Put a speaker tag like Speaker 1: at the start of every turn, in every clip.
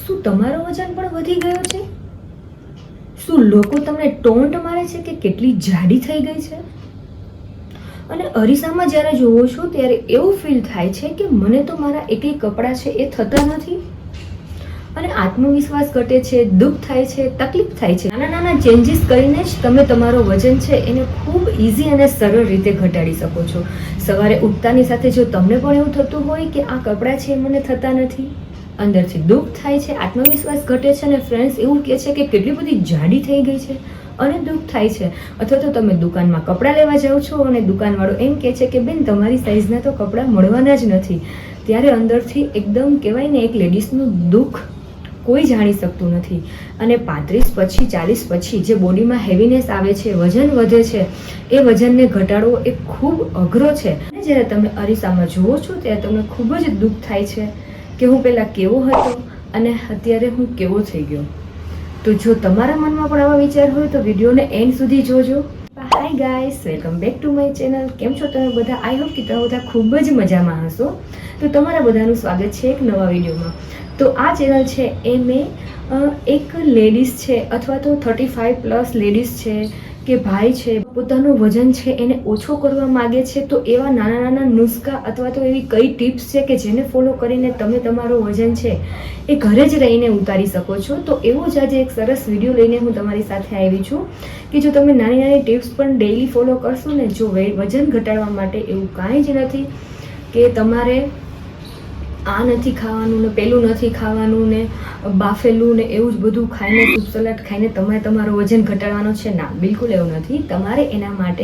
Speaker 1: શું તમારો વજન પણ વધી ગયો છે? શું લોકો તમને ટોન્ટ મારે છે કે કેટલી જાડી થઈ ગઈ છે? અને અરીસામાં જ્યારે જોવો છો ત્યારે એવું ફીલ થાય છે કે મને તો મારા એકેય કપડાં છે એ થતા નથી. અને આત્મવિશ્વાસ ઘટે છે, દુઃખ થાય છે, તકલીફ થાય છે. નાના નાના ચેન્જીસ કરીને જ તમે તમારો વજન છે એને ખૂબ ઇઝી અને સરળ રીતે ઘટાડી શકો છો. સવારે ઉઠતાની સાથે જો તમને પણ એવું થતું હોય કે આ કપડાં છે મને થતા નથી, અંદરથી દુઃખ થાય છે, આત્મવિશ્વાસ ઘટે છે અને ફ્રેન્ડ્સ એવું કહે છે કે કેટલી બધી જાડી થઈ ગઈ છે અને દુઃખ થાય છે. અથવા તો તમે દુકાનમાં કપડાં લેવા જાઓ છો અને દુકાનવાળો એમ કહે છે કે બેન તમારી સાઇઝના તો કપડાં મળવાના જ નથી. ત્યારે અંદરથી એકદમ કહેવાય ને એક લેડીઝનું દુઃખ કોઈ જાણી શકતું નથી. અને 35 પછી 40 પછી જે બોડીમાં હેવીનેસ આવે છે, વજન વધે છે, એ વજનને ઘટાડવો એ ખૂબ અઘરો છે. અને જ્યારે તમે અરીસામાં જુઓ છો ત્યારે તમને ખૂબ જ દુઃખ થાય છે કે હું પહેલાં કેવો હતો અને અત્યારે હું કેવો થઈ ગયો. તો જો તમારા મનમાં પણ આવા વિચાર હોય તો વિડીયોને એન્ડ સુધી જોજો. Hi guys, welcome back to my channel. કેમ છો તમે બધા? આઈ હોપ કે તમે બધા ખૂબ જ મજામાં હશો. તો તમારા બધાનું સ્વાગત છે એક નવા વિડીયોમાં. તો આ ચેનલ છે એ મેં એક લેડીઝ છે અથવા તો 35+ લેડીઝ છે કે ભાઈ છે, પોતાનું વજન છે એને ઓછો કરવા માગે છે, તો એવા નાના નાના નુસ્ખા અથવા તો એવી કઈ ટિપ્સ છે કે જેને ફોલો કરીને તમે તમારો વજન છે એ ઘરે જ રહીને ઉતારી શકો છો. તો એવો જ આજે એક સરસ વિડીયો લઈને હું તમારી સાથે આવી છું કે જો તમે નાની નાની ટિપ્સ પણ ડેઈલી ફોલો કરશો ને, જો વજન ઘટાડવા માટે એવું કાંઈ જ નથી કે તમારે આ નથી ખાવાનું ને પેલું નથી ખાવાનું ને બાફેલું ને એવું જ બધું ખાઈને સૂપ સલાડ ખાઈને તમારે તમારો વજન ઘટાડવાનો છે. ના, બિલકુલ એવું નથી. તમારે એના માટે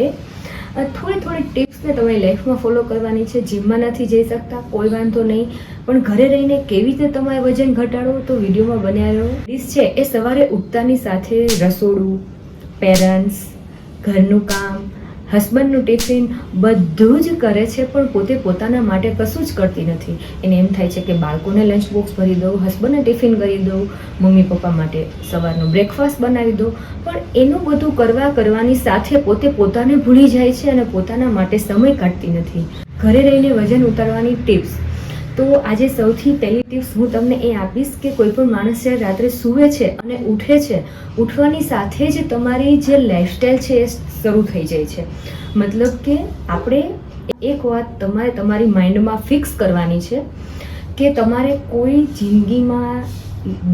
Speaker 1: થોડી ટિપ્સને તમારી લાઈફમાં ફોલો કરવાની છે. જીમમાં નથી જઈ શકતા, કોઈ વાંધો નહીં, પણ ઘરે રહીને કેવી રીતે તમારે વજન ઘટાડો તો વિડીયોમાં બન્યા રહો. ડિશ છે એ સવારે ઉઠતાની સાથે રસોડું, પેરેન્ટ્સ, ઘરનું કામ, હસબન્ડનું ટિફિન બધું જ કરે છે પણ પોતે પોતાના માટે કશું જ કરતી નથી. એને એમ થાય છે કે બાળકોને લંચ બોક્સ ભરી દઉં, હસબન્ડને ટિફિન કરી દઉં, મમ્મી પપ્પા માટે સવારનો બ્રેકફાસ્ટ બનાવી દઉં, પણ એનું બધું કરવાની સાથે પોતે પોતાને ભૂલી જાય છે અને પોતાના માટે સમય કાઢતી નથી. ઘરે રહીને વજન ઉતારવાની ટિપ્સ. તો આજે સૌથી પહેલી ટિપ્સ હું તમને એ આપીશ કે કોઈ પણ માણસ જ્યારે રાત્રે સૂવે છે અને ઉઠે છે, ઉઠવાની સાથે જ તમારી જે લાઈફસ્ટાઈલ છે એ શરૂ થઈ જાય છે. મતલબ કે આપણે એક વાત તમારે તમારી માઇન્ડમાં ફિક્સ કરવાની છે કે તમારે કોઈ જિંદગીમાં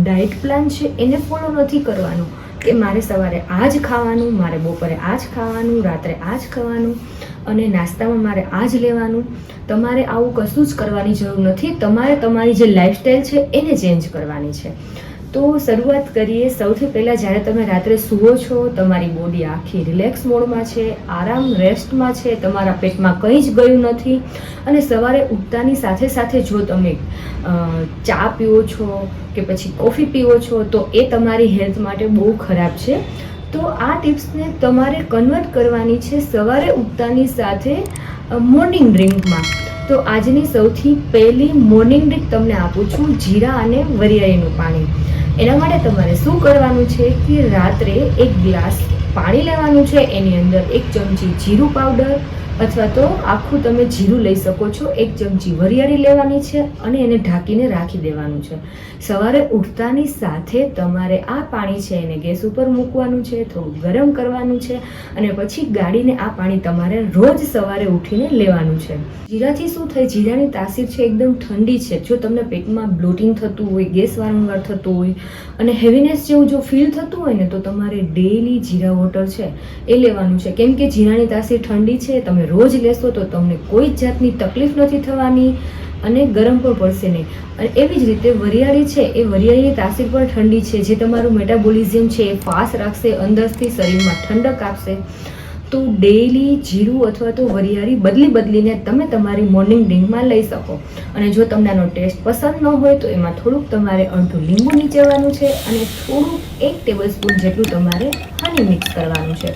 Speaker 1: ડાયટ પ્લાન છે એને ફોલો નથી કરવાનું કે મારે સવારે આ જ ખાવાનું, મારે બપોરે આ જ ખાવાનું, રાત્રે આ જ ખાવાનું અને નાસ્તામાં મારે આ જ લેવાનું. તમારે આવું કશું જ કરવાની જરૂર નથી. તમારે તમારી જે લાઈફસ્ટાઈલ છે એને ચેન્જ કરવાની છે. તો શરૂઆત કરીએ. સૌથી પહેલાં જ્યારે તમે રાત્રે સૂવો છો, તમારી બોડી આખી રિલેક્સ મોડમાં છે, આરામ રેસ્ટમાં છે, તમારા પેટમાં કંઈ જ ગયું નથી અને સવારે ઉઠતાની સાથે સાથે જો તમે ચા પીવો છો કે પછી કોફી પીવો છો તો એ તમારી હેલ્થ માટે બહુ ખરાબ છે. તો આ ટિપ્સને તમારે કન્વર્ટ કરવાની છે સવારે ઉઠતાની સાથે મોર્નિંગ ડ્રિંકમાં. તો આજની સૌથી પહેલી મોર્નિંગ ડ્રિંક તમને આપું છું, જીરા અને વરિયાળીનું પાણી. એના માટે તમારે શું કરવાનું છે કે રાત્રે 1 ગ્લાસ પાણી લેવાનું છે, એની અંદર 1 ચમચી જીરું પાવડર અથવા તો આખું તમે જીરું લઈ શકો છો, 1 ચમચી વરિયાળી લેવાની છે અને એને ઢાંકીને રાખી દેવાનું છે. સવારે ઉઠતાની સાથે તમારે આ પાણી છે એને ગેસ ઉપર મૂકવાનું છે, થોડું ગરમ કરવાનું છે અને પછી ગાળીને આ પાણી તમારે રોજ સવારે ઉઠીને લેવાનું છે. જીરાથી શું થાય, જીરાની તાસીર છે એકદમ ઠંડી છે. જો તમને પેટમાં બ્લોટિંગ થતું હોય, ગેસ વારંવાર થતો હોય અને હેવીનેસ જેવું જો ફીલ થતું હોય ને તો તમારે ડેઈલી જીરા વોટર છે એ લેવાનું છે. કેમ કે જીરાની તાસીર ઠંડી છે, તમે રોજ લેશો તો તમને કોઈ જ જાતની તકલીફ નથી થવાની અને ગરમ પણ પડશે નહીં. અને એવી જ રીતે વરિયાળી છે એ વરિયાળીની તાસીર પણ ઠંડી છે, જે તમારું મેટાબોલિઝમ છે એ ફાસ્ટ રાખશે, અંદરથી શરીરમાં ઠંડક આપશે. તો ડેઈલી જીરું અથવા તો વરિયાળી બદલીને તમે તમારી મોર્નિંગ ડ્રિંકમાં લઈ શકો. અને જો તમને આનો ટેસ્ટ પસંદ ન હોય તો એમાં થોડુંક તમારે અડધું લીંબુ નીચવવાનું છે અને થોડુંક 1 ટેબલસ્પૂન જેટલું તમારે હની મિક્સ કરવાનું છે.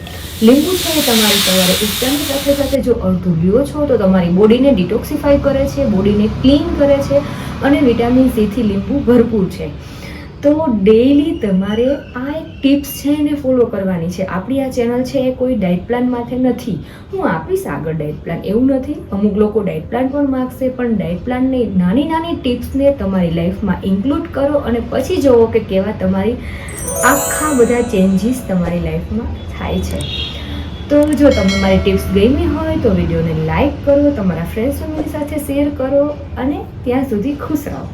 Speaker 1: લીંબુ છે એ તમારી સવારે ઉઠતાની સાથે સાથે જો અડધું લ્યો છો તો તમારી બોડીને ડિટોક્સિફાઈ કરે છે, બોડીને ક્લીન કરે છે અને વિટામિન સીથી લીંબુ ભરપૂર છે. તો ડેઈલી તમારે આ એક ટિપ્સ છે એને ફોલો કરવાની છે. આપણી આ ચેનલ છે એ કોઈ ડાયટ પ્લાન માટે નથી. હું આપીશ આગળ ડાયટ પ્લાન, એવું નથી. અમુક લોકો ડાયટ પ્લાન પણ માગશે, પણ ડાયટ પ્લાનની નાની નાની ટિપ્સને તમારી લાઈફમાં ઇન્ક્લુડ કરો અને પછી જુઓ કે કેવા તમારી આખા બધા ચેન્જીસ તમારી લાઈફમાં થાય છે. તો જો તમને મારી ટિપ્સ ગમી હોય તો વિડીયોને લાઈક કરો, તમારા ફ્રેન્ડ્સ ફેમિલી સાથે શેર કરો અને ત્યાં સુધી ખુશ રહો.